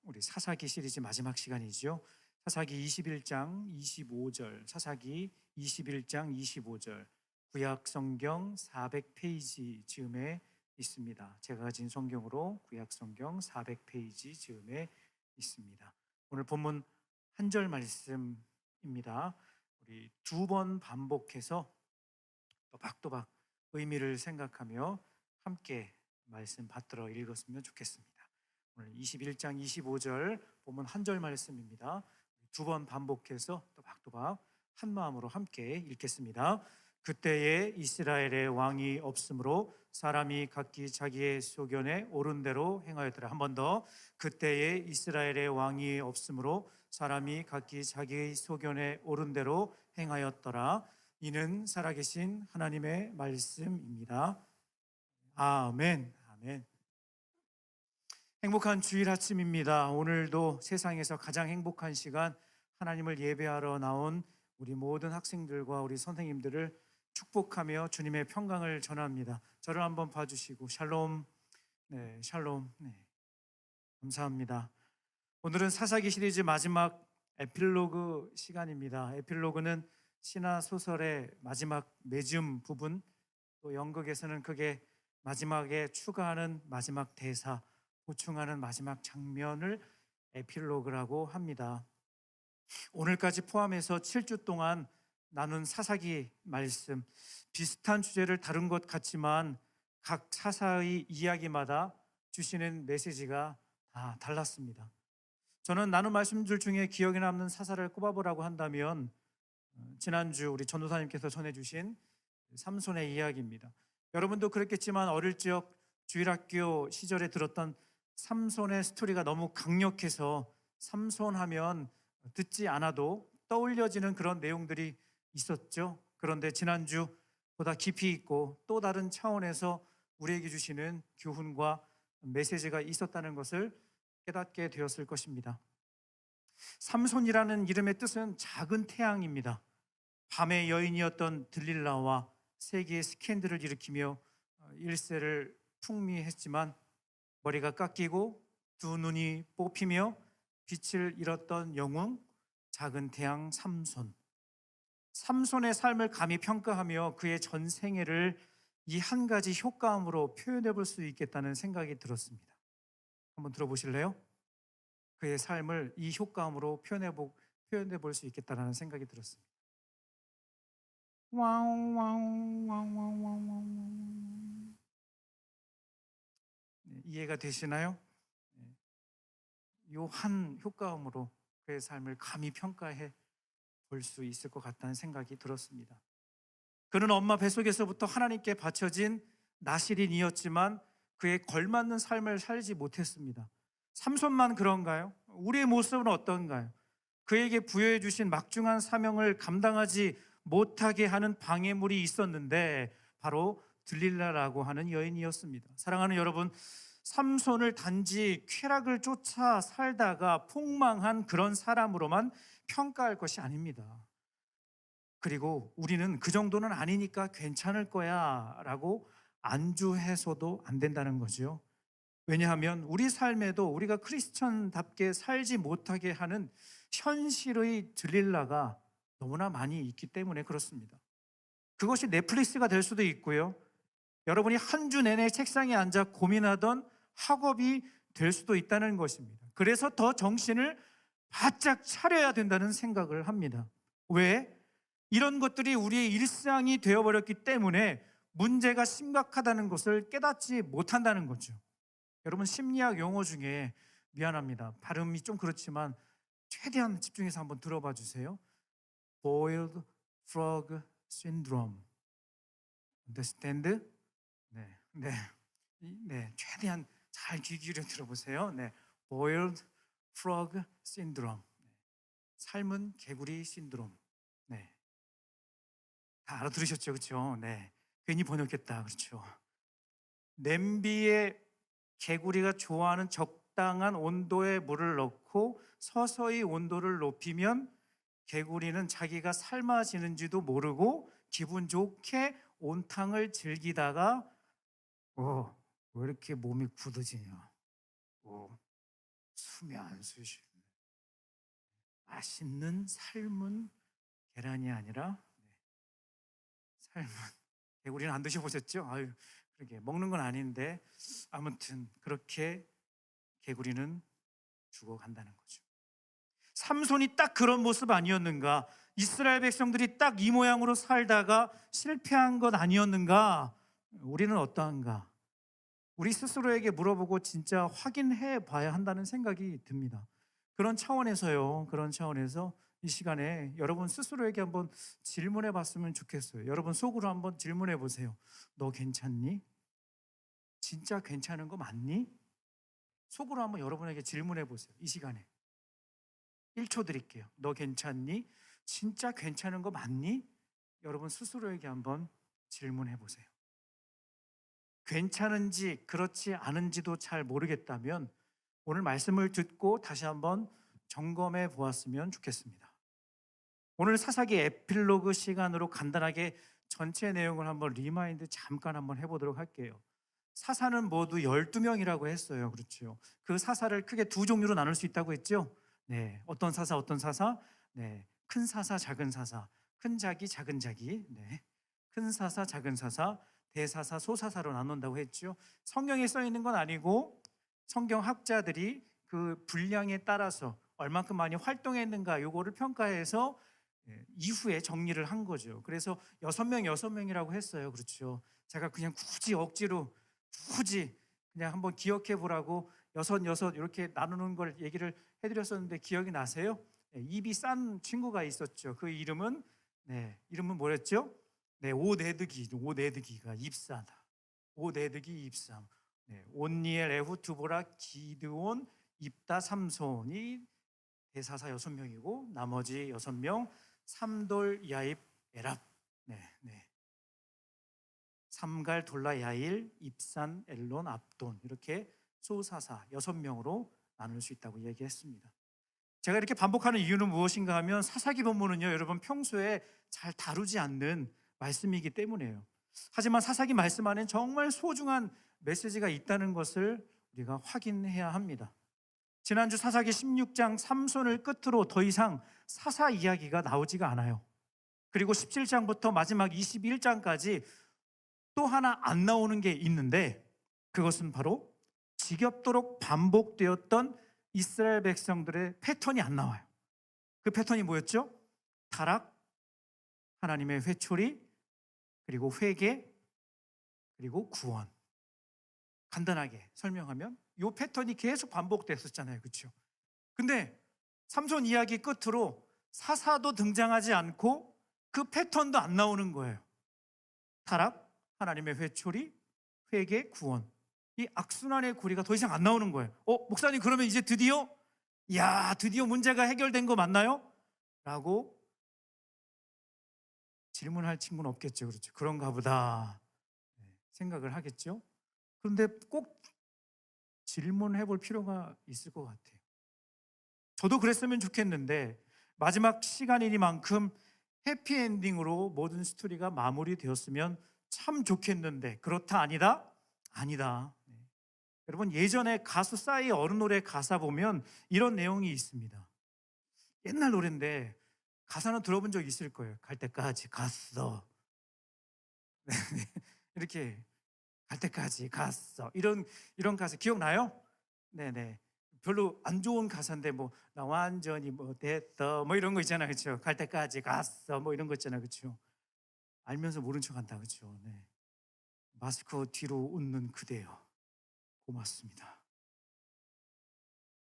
우리 사사기 시리즈 마지막 시간이죠. 사사기 21장 25절, 사사기 21장 25절, 구약 성경 400페이지 즈음에 있습니다. 제가 가진 성경으로 구약 성경 400페이지 즈음에 있습니다. 오늘 본문 한 절 말씀입니다. 우리 두 번 반복해서 또박또박 의미를 생각하며 함께 말씀 받들어 읽었으면 좋겠습니다. 오늘 21장 25절 본문 한 절 말씀입니다. 두 번 반복해서 또박또박 한 마음으로 함께 읽겠습니다. 그때에 이스라엘의 왕이 없으므로 사람이 각기 자기의 소견에 옳은 대로 행하였더라. 한 번 더. 그때에 이스라엘의 왕이 없으므로 사람이 각기 자기의 소견에 옳은 대로 행하였더라. 이는 살아계신 하나님의 말씀입니다. 아멘. 아멘. 행복한 주일 아침입니다. 오늘도 세상에서 가장 행복한 시간, 하나님을 예배하러 나온 우리 모든 학생들과 우리 선생님들을 축복하며 주님의 평강을 전합니다. 저를 한번 봐주시고 샬롬. 네, 샬롬. 네, 감사합니다. 오늘은 사사기 시리즈 마지막 에필로그 시간입니다. 에필로그는 신화 소설의 마지막 매즘 부분, 또 연극에서는 그게 마지막에 추가하는 마지막 대사, 보충하는 마지막 장면을 에필로그라고 합니다. 오늘까지 포함해서 7주 동안 나눈 사사기 말씀, 비슷한 주제를 다룬 것 같지만 각 사사의 이야기마다 주시는 메시지가 다 달랐습니다. 저는 나눈 말씀들 중에 기억에 남는 사사를 꼽아보라고 한다면 지난주 우리 전도사님께서 전해주신 삼손의 이야기입니다. 여러분도 그랬겠지만 어릴 적 주일학교 시절에 들었던 삼손의 스토리가 너무 강력해서 삼손 하면 듣지 않아도 떠올려지는 그런 내용들이 있었죠. 그런데 지난주 보다 깊이 있고 또 다른 차원에서 우리에게 주시는 교훈과 메시지가 있었다는 것을 깨닫게 되었을 것입니다. 삼손이라는 이름의 뜻은 작은 태양입니다. 밤의 여인이었던 들릴라와 세계의 스캔들을 일으키며 일세를 풍미했지만 머리가 깎이고 두 눈이 뽑히며 빛을 잃었던 영웅, 작은 태양 삼손. 삼손의 삶을 감히 평가하며 그의 전 생애를 이 한 가지 효과음으로 표현해 볼 수 있겠다는 생각이 들었습니다. 한번 들어보실래요? 그의 삶을 이 효과음으로 표현해 볼 수 있겠다는 생각이 들었습니다. 네, 이해가 되시나요? 이 한 효과음으로 그의 삶을 감히 평가해 볼 수 있을 것 같다는 생각이 들었습니다. 그는 엄마 뱃속에서부터 하나님께 바쳐진 나실인이었지만 그에 걸맞는 삶을 살지 못했습니다. 삼손만 그런가요? 우리의 모습은 어떤가요? 그에게 부여해 주신 막중한 사명을 감당하지 못하게 하는 방해물이 있었는데 바로 들릴라라고 하는 여인이었습니다. 사랑하는 여러분, 삼손을 단지 쾌락을 쫓아 살다가 폭망한 그런 사람으로만 평가할 것이 아닙니다. 그리고 우리는 그 정도는 아니니까 괜찮을 거야 라고 안주해서도 안 된다는 거죠. 왜냐하면 우리 삶에도 우리가 크리스천답게 살지 못하게 하는 현실의 들릴라가 너무나 많이 있기 때문에 그렇습니다. 그것이 넷플릭스가 될 수도 있고요, 여러분이 한 주 내내 책상에 앉아 고민하던 학업이 될 수도 있다는 것입니다. 그래서 더 정신을 바짝 차려야 된다는 생각을 합니다. 왜? 이런 것들이 우리의 일상이 되어버렸기 때문에 문제가 심각하다는 것을 깨닫지 못한다는 거죠. 여러분, 심리학 용어 중에, 미안합니다, 발음이 좀 그렇지만 최대한 집중해서 한번 들어봐 주세요. Boiled frog syndrome. Understand? 네, 최대한 잘 귀 기울여 들어보세요. 네, Boiled frog syndrome. 삶은 개구리 신드롬. 네, 다 알아들으셨죠, 그렇죠? 네, 괜히 번역했다, 그렇죠? 냄비에 개구리가 좋아하는 적당한 온도의 물을 넣고 서서히 온도를 높이면 개구리는 자기가 삶아지는지도 모르고 기분 좋게 온탕을 즐기다가 왜 이렇게 몸이 굳어지냐, 품에 안수시는 맛있는 삶은 계란이 아니라 삶은 개구리는 안 드셔보셨죠? 아유, 그러게 먹는 건 아닌데 아무튼 그렇게 개구리는 죽어간다는 거죠. 삼손이 딱 그런 모습 아니었는가? 이스라엘 백성들이 딱 이 모양으로 살다가 실패한 것 아니었는가? 우리는 어떠한가? 우리 스스로에게 물어보고 진짜 확인해 봐야 한다는 생각이 듭니다. 그런 차원에서요. 그런 차원에서 이 시간에 여러분 스스로에게 한번 질문해 봤으면 좋겠어요. 여러분 속으로 한번 질문해 보세요. 너 괜찮니? 진짜 괜찮은 거 맞니? 속으로 한번 여러분에게 질문해 보세요. 이 시간에 1초 드릴게요. 너 괜찮니? 진짜 괜찮은 거 맞니? 여러분 스스로에게 한번 질문해 보세요. 괜찮은지 그렇지 않은지도 잘 모르겠다면 오늘 말씀을 듣고 다시 한번 점검해 보았으면 좋겠습니다. 오늘 사사기 에필로그 시간으로 간단하게 전체 내용을 한번 리마인드 잠깐 한번 해보도록 할게요. 사사는 모두 12명이라고 했어요. 그렇죠. 그 사사를 크게 두 종류로 나눌 수 있다고 했죠. 네, 어떤 사사, 어떤 사사? 네, 큰 사사, 작은 사사, 큰 자기, 작은 자기. 네, 큰 사사, 작은 사사, 대사사, 소사사로 나눈다고 했죠. 성경에 써 있는 건 아니고 성경 학자들이 그 분량에 따라서 얼만큼 많이 활동했는가 요거를 평가해서 이후에 정리를 한 거죠. 그래서 6명, 6명이라고 했어요. 그렇죠. 제가 그냥 굳이 억지로 그냥 한번 기억해 보라고 여섯 이렇게 나누는 걸 얘기를 해드렸었는데 기억이 나세요? 입이 싼 친구가 있었죠. 그 이름은 뭐랬죠? 오네드기가 입사다. 오네드기 입삼. 온니엘, 에훗, 두보라, 기드온, 입다, 삼손이 대사사 6명이고 나머지 6명 삼돌, 야입, 에랍. 삼갈, 돌라, 야일, 입산, 엘론, 압돈 이렇게 소사사 6명으로 나눌 수 있다고 얘기했습니다. 제가 이렇게 반복하는 이유는 무엇인가 하면 사사기 본문은요, 여러분 평소에 잘 다루지 않는 말씀이기 때문이에요. 하지만 사사기 말씀 안에 정말 소중한 메시지가 있다는 것을 우리가 확인해야 합니다. 지난주 사사기 16장 삼손을 끝으로 더 이상 사사 이야기가 나오지가 않아요. 그리고 17장부터 마지막 21장까지 또 하나 안 나오는 게 있는데 그것은 바로 지겹도록 반복되었던 이스라엘 백성들의 패턴이 안 나와요. 그 패턴이 뭐였죠? 타락, 하나님의 회초리, 그리고 회개, 그리고 구원. 간단하게 설명하면 이 패턴이 계속 반복됐었잖아요. 그렇죠? 근데 삼손 이야기 끝으로 사사도 등장하지 않고 그 패턴도 안 나오는 거예요. 타락, 하나님의 회초리, 회개, 구원. 이 악순환의 고리가 더 이상 안 나오는 거예요. 목사님 그러면 이제 드디어 문제가 해결된 거 맞나요? 라고 질문할 친구는 없겠죠. 그렇죠? 그런가 보다 생각을 하겠죠. 그런데 꼭 질문해 볼 필요가 있을 것 같아요. 저도 그랬으면 좋겠는데 마지막 시간이니만큼 해피엔딩으로 모든 스토리가 마무리되었으면 참 좋겠는데 그렇다 아니다? 아니다. 여러분 예전에 가수 싸이 어른 노래 가사 보면 이런 내용이 있습니다. 옛날 노래인데 가사는 들어본 적 있을 거예요. 갈 때까지 갔어. 이렇게 갈 때까지 갔어. 이런 가사 기억나요? 네네. 별로 안 좋은 가사인데 나 완전히 됐어 이런 거 있잖아요. 그렇죠? 갈 때까지 갔어 이런 거 있잖아요. 그렇죠? 알면서 모른 척한다. 그렇죠? 네. 마스크 뒤로 웃는 그대여 고맙습니다.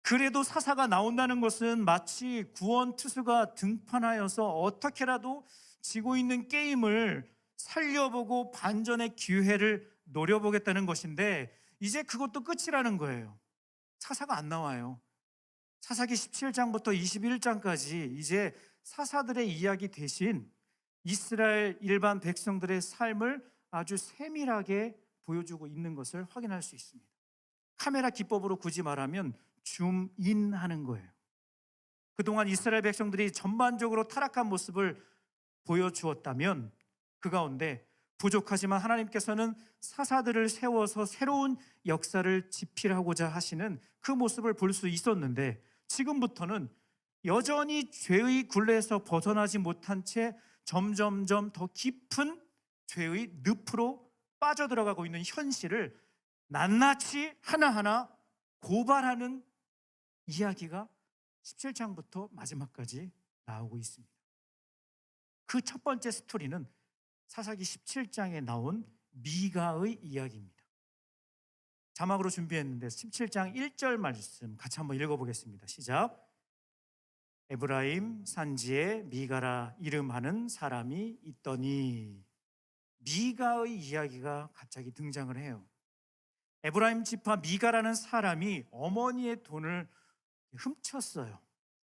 그래도 사사가 나온다는 것은 마치 구원 투수가 등판하여서 어떻게라도 지고 있는 게임을 살려보고 반전의 기회를 노려보겠다는 것인데 이제 그것도 끝이라는 거예요. 사사가 안 나와요. 사사기 17장부터 21장까지 이제 사사들의 이야기 대신 이스라엘 일반 백성들의 삶을 아주 세밀하게 보여주고 있는 것을 확인할 수 있습니다. 카메라 기법으로 굳이 말하면 줌인 하는 거예요. 그동안 이스라엘 백성들이 전반적으로 타락한 모습을 보여주었다면 그 가운데 부족하지만 하나님께서는 사사들을 세워서 새로운 역사를 지필하고자 하시는 그 모습을 볼 수 있었는데, 지금부터는 여전히 죄의 굴레에서 벗어나지 못한 채 점점점 더 깊은 죄의 늪으로 빠져들어가고 있는 현실을 낱낱이 하나하나 고발하는 이야기가 17장부터 마지막까지 나오고 있습니다. 그 첫 번째 스토리는 사사기 17장에 나온 미가의 이야기입니다. 자막으로 준비했는데 17장 1절 말씀 같이 한번 읽어보겠습니다. 시작. 에브라임 산지에 미가라 이름하는 사람이 있더니. 미가의 이야기가 갑자기 등장을 해요. 에브라임 지파 미가라는 사람이 어머니의 돈을 훔쳤어요.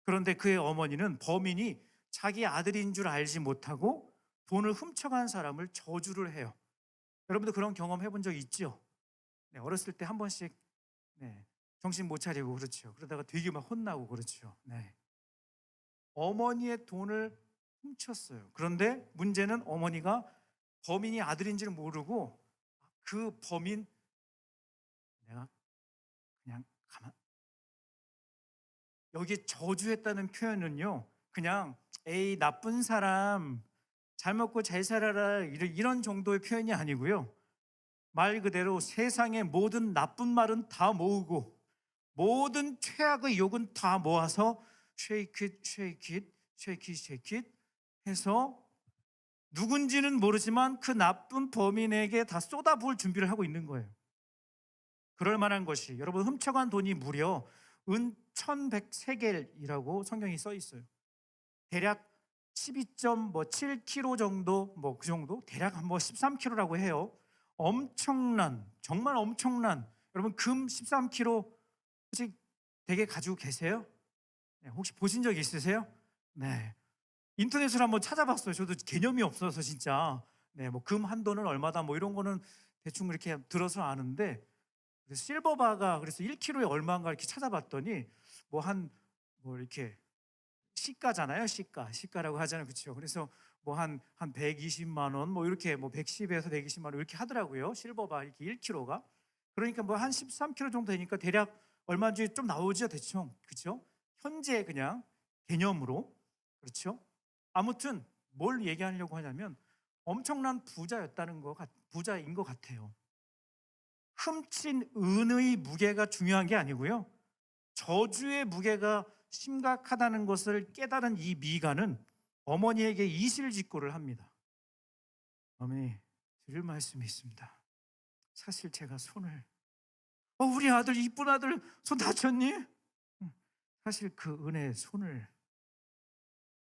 그런데 그의 어머니는 범인이 자기 아들인 줄 알지 못하고 돈을 훔쳐간 사람을 저주를 해요. 여러분도 그런 경험 해본 적 있죠? 네, 어렸을 때 한 번씩 정신 못 차리고 그렇죠. 그러다가 되게 막 혼나고 그렇죠. 어머니의 돈을 훔쳤어요. 그런데 문제는 어머니가 범인이 아들인지를 모르고 그 범인 내가 그냥 여기 저주했다는 표현은요, 그냥 에이 나쁜 사람 잘 먹고 잘 살아라 이런 정도의 표현이 아니고요, 말 그대로 세상의 모든 나쁜 말은 다 모으고 모든 최악의 욕은 다 모아서 shake it, shake it, shake it, shake it 해서 누군지는 모르지만 그 나쁜 범인에게 다 쏟아부을 준비를 하고 있는 거예요. 그럴 만한 것이, 여러분, 훔쳐간 돈이 무려 은 1100세겔이라고 성경이 써 있어요. 대략 12.7kg 정도, 그 정도, 대략 13kg라고 해요. 엄청난, 정말 엄청난, 여러분 금 13kg 혹시 댁에 가지고 계세요? 혹시 보신 적 있으세요? 네. 인터넷으로 한번 찾아봤어요. 저도 개념이 없어서 진짜. 금 한도는 얼마다 이런 거는 대충 이렇게 들어서 아는데, 실버바가 그래서 1kg에 얼마인가 이렇게 찾아봤더니 이렇게 시가잖아요. 시가라고 하잖아요. 그렇죠? 그래서 한 120만 원 이렇게 110에서 120만 원 이렇게 하더라고요. 실버바 이렇게 1kg가. 그러니까 한 13kg 정도 되니까 대략 얼마인지 좀 나오죠, 대충. 그렇죠? 현재 그냥 개념으로. 그렇죠? 아무튼 뭘 얘기하려고 하냐면 엄청난 부자인 것 같아요. 훔친 은의 무게가 중요한 게 아니고요, 저주의 무게가 심각하다는 것을 깨달은 이 미가는 어머니에게 이실직고를 합니다. 어머니, 드릴 말씀이 있습니다. 사실 제가 우리 아들, 이쁜 아들 손 다쳤니? 사실 그 은혜의 손을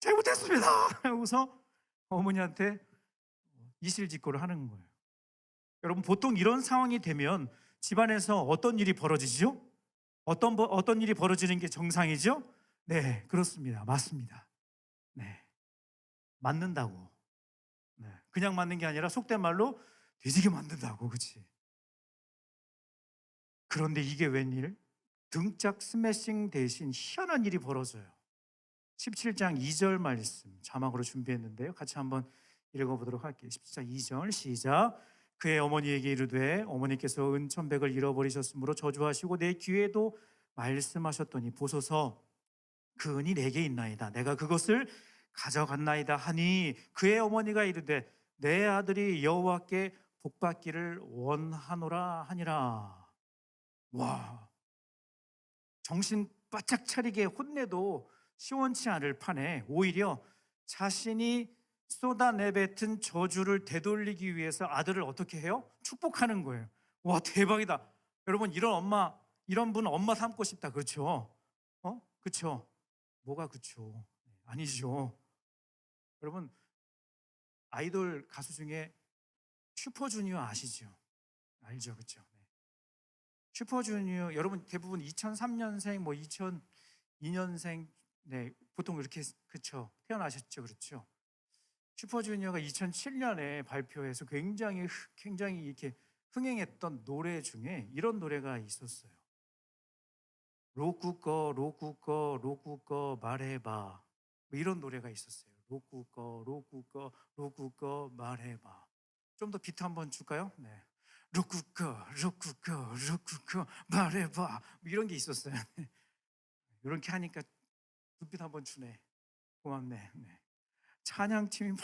잘못했습니다 하고서 어머니한테 이실직고를 하는 거예요. 여러분, 보통 이런 상황이 되면 집안에서 어떤 일이 벌어지죠? 어떤 일이 벌어지는 게 정상이죠? 네, 그렇습니다. 맞습니다. 네, 맞는다고. 그냥 맞는 게 아니라 속된 말로 뒤지게 만든다고, 그렇지? 그런데 이게 웬일? 등짝 스매싱 대신 희한한 일이 벌어져요. 17장 2절 말씀 자막으로 준비했는데요, 같이 한번 읽어보도록 할게요. 17장 2절 시작. 그의 어머니에게 이르되 어머니께서 은 1100을 잃어버리셨으므로 저주하시고 내 귀에도 말씀하셨더니 보소서 그 은이 내게 있나이다. 내가 그것을 가져갔나이다 하니 그의 어머니가 이르되 내 아들이 여호와께 복받기를 원하노라 하니라. 와, 정신 바짝 차리게 혼내도 시원치 않을 판에 오히려 자신이 쏟아내뱉은 저주를 되돌리기 위해서 아들을 어떻게 해요? 축복하는 거예요. 와, 대박이다. 여러분, 이런 분 엄마 삼고 싶다. 그렇죠? 그렇죠? 뭐가 그렇죠? 아니죠. 여러분, 아이돌 가수 중에 슈퍼주니어 아시죠? 알죠? 그렇죠? 슈퍼주니어 여러분 대부분 2003년생, 2002년생, 보통 이렇게 그렇죠? 태어나셨죠? 그렇죠? 슈퍼주니어가 2007년에 발표해서 굉장히 이렇게 흥행했던 노래 중에 이런 노래가 있었어요. 로쿠꺼 말해봐. 이런 노래가 있었어요. 로쿠꺼 말해봐. 좀 더 비트 한번 줄까요? 네. 로쿠꺼 로쿠꺼 로쿠꺼 말해봐 뭐 이런 게 있었어요. 이렇게 하니까 눈빛 한번 주네. 고맙네. 네. 찬양팀이 막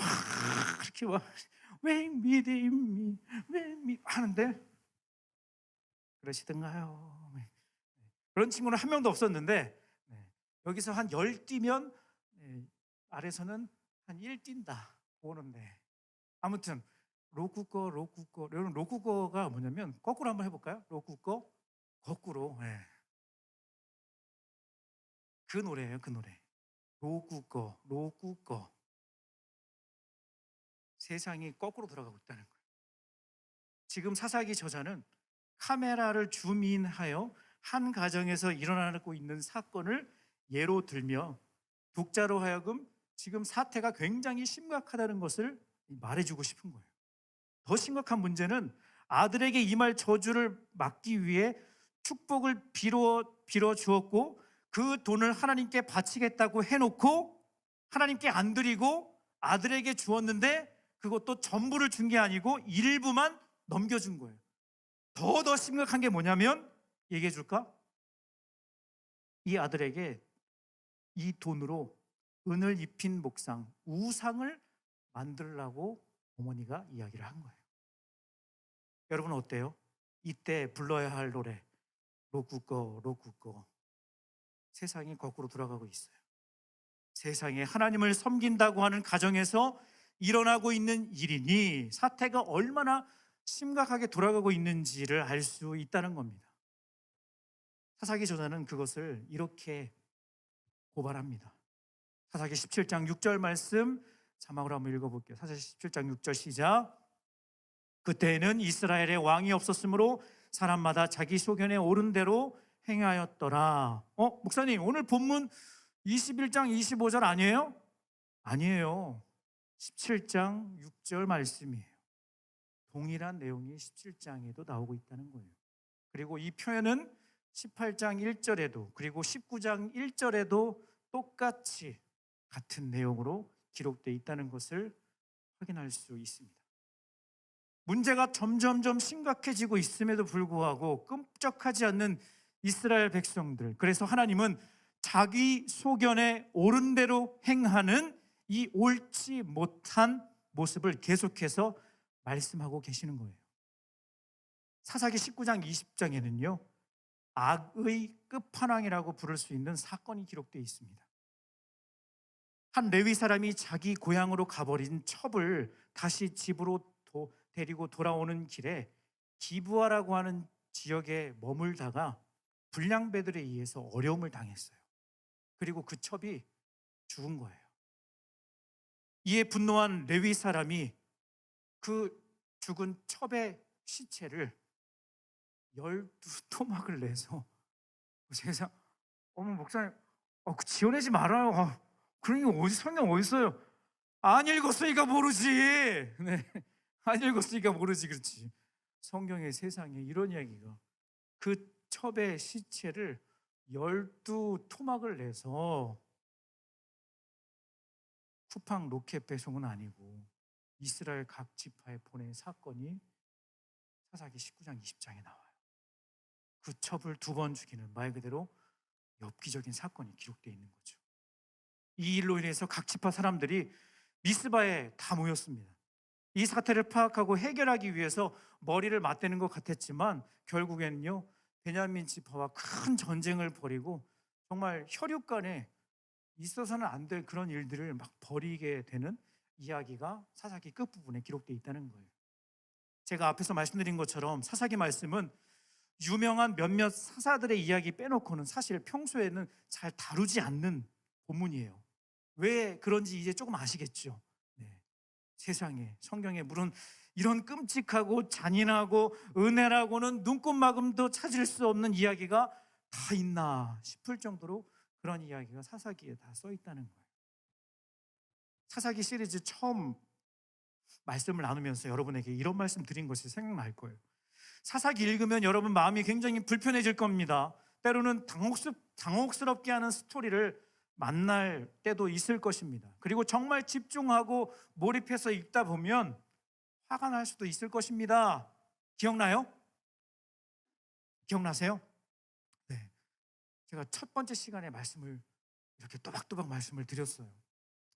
그렇게 막 When 믿음이 when 믿 하는데 그러시던가요? 네. 그런 친구는 한 명도 없었는데 네. 여기서 한 10 뛰면 네. 아래서는 한 1 뛴다 오는데 아무튼 로쿠꺼 로쿠꺼 여러분 로쿠꺼가 뭐냐면 거꾸로 한번 해볼까요? 로쿠꺼 거꾸로 네. 그 노래예요 그 노래 로쿠꺼 로쿠꺼 세상이 거꾸로 돌아가고 있다는 거예요. 지금 사사기 저자는 카메라를 줌인하여 한 가정에서 일어나고 있는 사건을 예로 들며 독자로 하여금 지금 사태가 굉장히 심각하다는 것을 말해주고 싶은 거예요. 더 심각한 문제는 아들에게 임할 저주를 막기 위해 축복을 빌어 주었고 그 돈을 하나님께 바치겠다고 해놓고 하나님께 안 드리고 아들에게 주었는데 그것도 전부를 준 게 아니고 일부만 넘겨준 거예요. 더 심각한 게 뭐냐면 얘기해 줄까? 이 아들에게 이 돈으로 은을 입힌 목상 우상을 만들라고 어머니가 이야기를 한 거예요. 여러분 어때요? 이때 불러야 할 노래 로쿠꺼 로쿠꺼 세상이 거꾸로 돌아가고 있어요. 세상에 하나님을 섬긴다고 하는 가정에서 일어나고 있는 일이니 사태가 얼마나 심각하게 돌아가고 있는지를 알 수 있다는 겁니다. 사사기 저자는 그것을 이렇게 고발합니다. 사사기 17장 6절 말씀 자막으로 한번 읽어볼게요. 사사기 17장 6절 시작. 그때에는 이스라엘에 왕이 없었으므로 사람마다 자기 소견에 옳은 대로 행하였더라. 목사님 오늘 본문 21장 25절 아니에요? 아니에요. 17장 6절 말씀이에요. 동일한 내용이 17장에도 나오고 있다는 거예요. 그리고 이 표현은 18장 1절에도 그리고 19장 1절에도 똑같이 같은 내용으로 기록되어 있다는 것을 확인할 수 있습니다. 문제가 점점점 심각해지고 있음에도 불구하고 끔찍하지 않는 이스라엘 백성들. 그래서 하나님은 자기 소견에 옳은 대로 행하는 이 옳지 못한 모습을 계속해서 말씀하고 계시는 거예요. 사사기 19장 20장에는요 악의 끝판왕이라고 부를 수 있는 사건이 기록되어 있습니다. 한 레위 사람이 자기 고향으로 가버린 첩을 다시 집으로 데리고 돌아오는 길에 기브아라고 하는 지역에 머물다가 불량배들에 의해서 어려움을 당했어요. 그리고 그 첩이 죽은 거예요. 이에 분노한 레위 사람이 그 죽은 첩의 시체를 12토막을 내서 세상 어머 목사님 지어내지 말아요. 그런 게 어디 성경 어디 있어요? 안 읽었으니까 모르지. 네. 안 읽었으니까 모르지 그렇지. 성경의 세상에 이런 이야기가 그 첩의 시체를 12토막을 내서 쿠팡 로켓 배송은 아니고 이스라엘 각 지파에 보낸 사건이 사사기 19장 20장에 나와요. 그 첩을 2번 죽이는 말 그대로 엽기적인 사건이 기록되어 있는 거죠. 이 일로 인해서 각 지파 사람들이 미스바에 다 모였습니다. 이 사태를 파악하고 해결하기 위해서 머리를 맞대는 것 같았지만 결국에는요 베냐민 지파와 큰 전쟁을 벌이고 정말 혈육 간에 있어서는 안 될 그런 일들을 막 벌이게 되는 이야기가 사사기 끝부분에 기록되어 있다는 거예요. 제가 앞에서 말씀드린 것처럼 사사기 말씀은 유명한 몇몇 사사들의 이야기 빼놓고는 사실 평소에는 잘 다루지 않는 본문이에요. 왜 그런지 이제 조금 아시겠죠? 네. 세상에 성경에 물론 이런 끔찍하고 잔인하고 은혜라고는 눈꽃만큼도 찾을 수 없는 이야기가 다 있나 싶을 정도로 그런 이야기가 사사기에 다 써 있다는 거예요. 사사기 시리즈 처음 말씀을 나누면서 여러분에게 이런 말씀 드린 것이 생각날 거예요. 사사기 읽으면 여러분 마음이 굉장히 불편해질 겁니다. 때로는 당혹스럽게 하는 스토리를 만날 때도 있을 것입니다. 그리고 정말 집중하고 몰입해서 읽다 보면 화가 날 수도 있을 것입니다. 기억나요? 기억나세요? 네. 제가 첫 번째 시간에 말씀을 이렇게 또박또박 말씀을 드렸어요.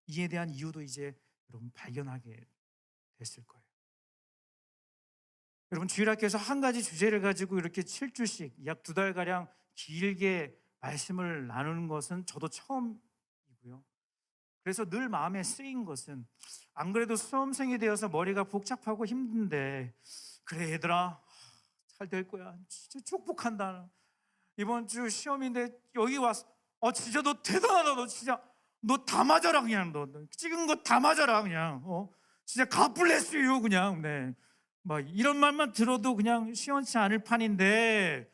이에 대한 이유도 이제 여러분 발견하게 됐을 거예요. 여러분, 주일학교에서 한 가지 주제를 가지고 이렇게 7주씩 약 2달가량 길게 말씀을 나누는 것은 저도 처음이고요. 그래서 늘 마음에 쓰인 것은, 안 그래도 수험생이 되어서 머리가 복잡하고 힘든데, 그래 얘들아, 잘 될 거야, 진짜 축복한다, 이번 주 시험인데 여기 와서 진짜 너 대단하다, 너 진짜 너 다 맞아라, 그냥 너 찍은 거 다 맞아라, 그냥 진짜 God bless you, 그냥. 네, 막 이런 말만 들어도 그냥 시원치 않을 판인데,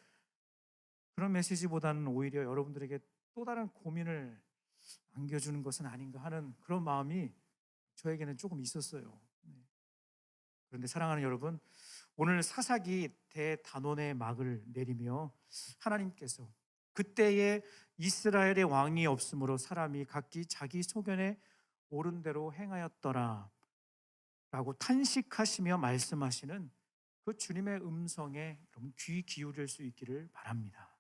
그런 메시지보다는 오히려 여러분들에게 또 다른 고민을 안겨주는 것은 아닌가 하는 그런 마음이 저에게는 조금 있었어요. 그런데 사랑하는 여러분, 오늘 사사기 대단원의 막을 내리며 하나님께서 그때에 이스라엘의 왕이 없으므로 사람이 각기 자기 소견에 옳은 대로 행하였더라 라고 탄식하시며 말씀하시는 그 주님의 음성에 여러분 귀 기울일 수 있기를 바랍니다.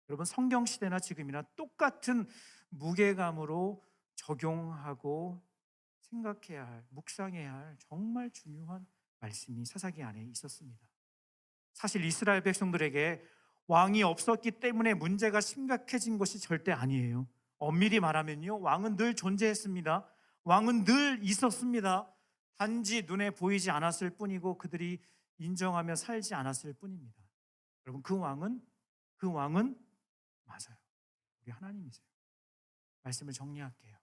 여러분, 성경 시대나 지금이나 똑같은 무게감으로 적용하고 생각해야 할, 묵상해야 할 정말 중요한 말씀이 사사기 안에 있었습니다. 사실 이스라엘 백성들에게 왕이 없었기 때문에 문제가 심각해진 것이 절대 아니에요. 엄밀히 말하면요, 왕은 늘 존재했습니다. 왕은 늘 있었습니다. 단지 눈에 보이지 않았을 뿐이고 그들이 인정하며 살지 않았을 뿐입니다. 여러분, 그 왕은 맞아요, 우리 하나님이세요. 말씀을 정리할게요.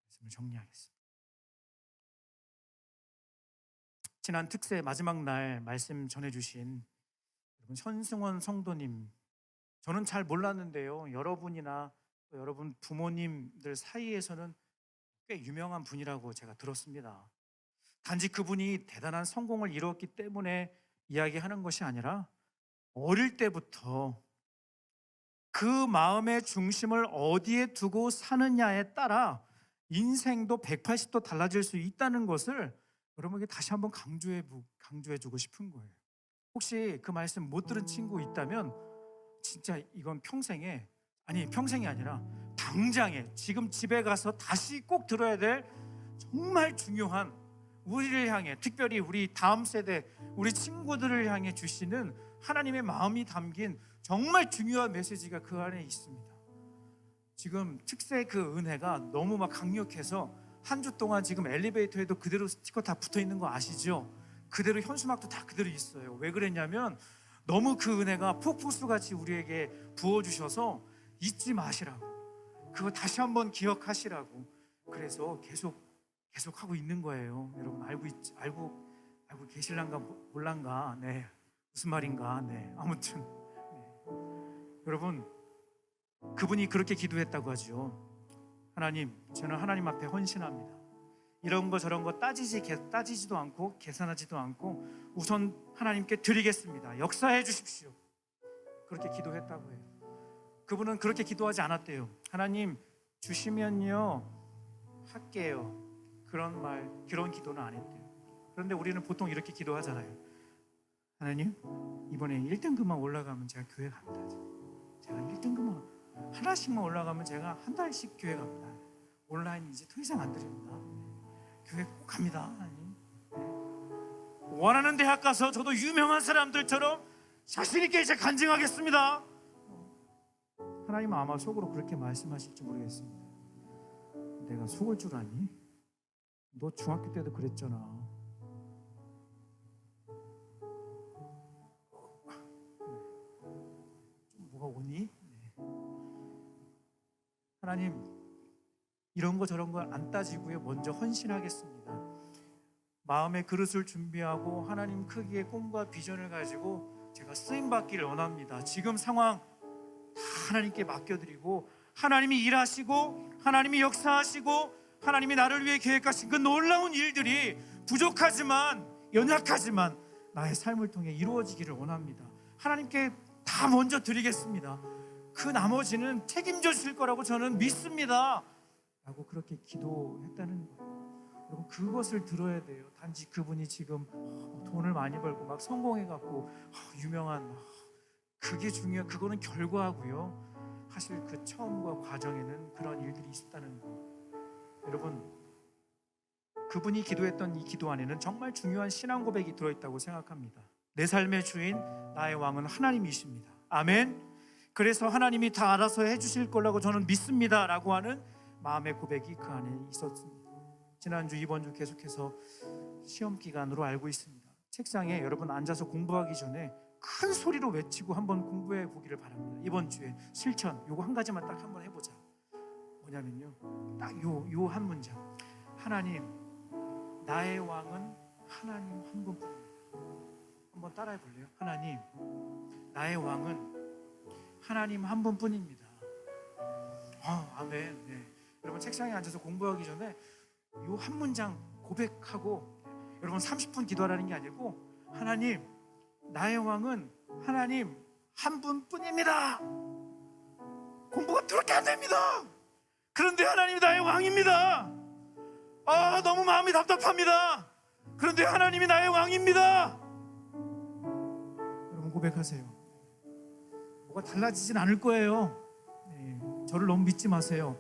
말씀을 정리하겠습니다. 지난 특세 마지막 날 말씀 전해주신 여러분 현승원 성도님, 저는 잘 몰랐는데요, 여러분이나 여러분 부모님들 사이에서는 꽤 유명한 분이라고 제가 들었습니다. 단지 그분이 대단한 성공을 이루었기 때문에 이야기하는 것이 아니라 어릴 때부터 그 마음의 중심을 어디에 두고 사느냐에 따라 인생도 180도 달라질 수 있다는 것을 여러분에게 다시 한번 강조해주고 싶은 거예요. 혹시 그 말씀 못 들은 친구 있다면 진짜 이건 평생이 아니라 당장에 지금 집에 가서 다시 꼭 들어야 될 정말 중요한, 우리를 향해, 특별히 우리 다음 세대, 우리 친구들을 향해 주시는 하나님의 마음이 담긴 정말 중요한 메시지가 그 안에 있습니다. 지금 특세 그 은혜가 너무 막 강력해서 한 주 동안 지금 엘리베이터에도 그대로 스티커 다 붙어 있는 거 아시죠? 그대로 현수막도 다 그대로 있어요. 왜 그랬냐면 너무 그 은혜가 폭포수같이 우리에게 부어주셔서 잊지 마시라고, 그거 다시 한번 기억하시라고, 그래서 계속 하고 있는 거예요. 여러분 알고 계실란가 몰란가, 네, 무슨 말인가, 네, 아무튼 여러분, 그분이 그렇게 기도했다고 하죠. 하나님, 저는 하나님 앞에 헌신합니다. 이런 거 저런 거 따지지도 않고 계산하지도 않고 우선 하나님께 드리겠습니다. 역사해 주십시오. 그렇게 기도했다고 해요. 그분은 그렇게 기도하지 않았대요. 하나님 주시면요 할게요, 그런 기도는 안 했대요. 그런데 우리는 보통 이렇게 기도하잖아요. 하나님, 이번에 1등급만 올라가면 제가 교회 갑니다. 제가 1등급만 하나씩만 올라가면 제가 한 달씩 교회 갑니다. 온라인 이제 더 이상 안 드립니다. 교회 꼭 갑니다. 하나님, 원하는 대학 가서 저도 유명한 사람들처럼 자신 있게 이제 간증하겠습니다. 하나님은 아마 속으로 그렇게 말씀하실지 모르겠습니다. 내가 속을 줄 아니? 너 중학교 때도 그랬잖아. 좀 뭐가 오니? 하나님, 이런 거 저런 거 안 따지고요, 먼저 헌신하겠습니다. 마음의 그릇을 준비하고 하나님 크기의 꿈과 비전을 가지고 제가 쓰임받기를 원합니다. 지금 상황 다 하나님께 맡겨드리고, 하나님이 일하시고 하나님이 역사하시고 하나님이 나를 위해 계획하신 그 놀라운 일들이 부족하지만 연약하지만 나의 삶을 통해 이루어지기를 원합니다. 하나님께 다 먼저 드리겠습니다. 그 나머지는 책임져 주실 거라고 저는 믿습니다 라고 그렇게 기도했다는 거예요. 여러분 그것을 들어야 돼요. 단지 그분이 지금 돈을 많이 벌고 막 성공해갖고 유명한, 그게 중요한, 그거는 결과고요. 사실 그 처음과 과정에는 그런 일들이 있었다는 거. 여러분 그분이 기도했던 이 기도 안에는 정말 중요한 신앙 고백이 들어있다고 생각합니다. 내 삶의 주인 나의 왕은 하나님이십니다. 아멘. 그래서 하나님이 다 알아서 해주실 거라고 저는 믿습니다 라고 하는 마음의 고백이 그 안에 있었습니다. 지난주 이번주 계속해서 시험 기간으로 알고 있습니다. 책상에 여러분 앉아서 공부하기 전에 큰 소리로 외치고 한번 공부해 보기를 바랍니다. 이번 주에 실천 요거 한 가지만 딱 한번 해보자. 뭐냐면요, 딱 요 한 문장. 하나님, 나의 왕은 하나님 한 분뿐입니다. 한번 따라해 볼래요? 하나님, 나의 왕은 하나님 한 분뿐입니다. 아멘. 네. 여러분 책상에 앉아서 공부하기 전에 요 한 문장 고백하고, 여러분 30분 기도하라는 게 아니고, 하나님, 나의 왕은 하나님 한 분뿐입니다. 공부가 그렇게 안 됩니다. 그런데 하나님이 나의 왕입니다. 너무 마음이 답답합니다. 그런데 하나님이 나의 왕입니다. 여러분 고백하세요. 뭐가 달라지진 않을 거예요. 네, 저를 너무 믿지 마세요.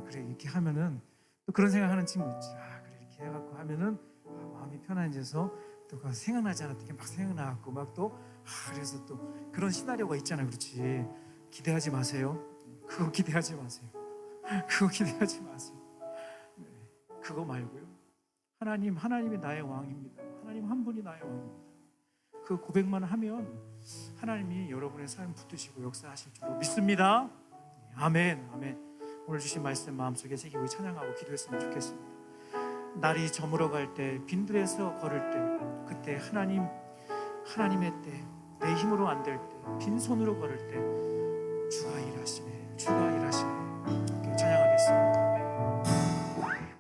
그래 이렇게 하면은 또 그런 생각하는 친구 있지. 그래 이렇게 해갖고 하면은 마음이 편안해져서 또 생각나지 않았던 게 막 생각나갖고 막 또 그래서 또 그런 시나리오가 있잖아요. 그렇지. 기대하지 마세요. 그거 기대하지 마세요. 그거 기대하지 마세요. 네, 그거 말고요. 하나님이 나의 왕입니다. 하나님 한 분이 나의 왕입니다. 그 고백만 하면 하나님이 여러분의 삶 붙드시고 역사하실 줄로 믿습니다. 아멘. 아멘. 오늘 주신 말씀 마음속에 새기고 찬양하고 기도했으면 좋겠습니다. 날이 저물어 갈 때, 빈들에서 걸을 때, 그때 하나님의 때, 내 힘으로 안 될 때, 빈손으로 걸을 때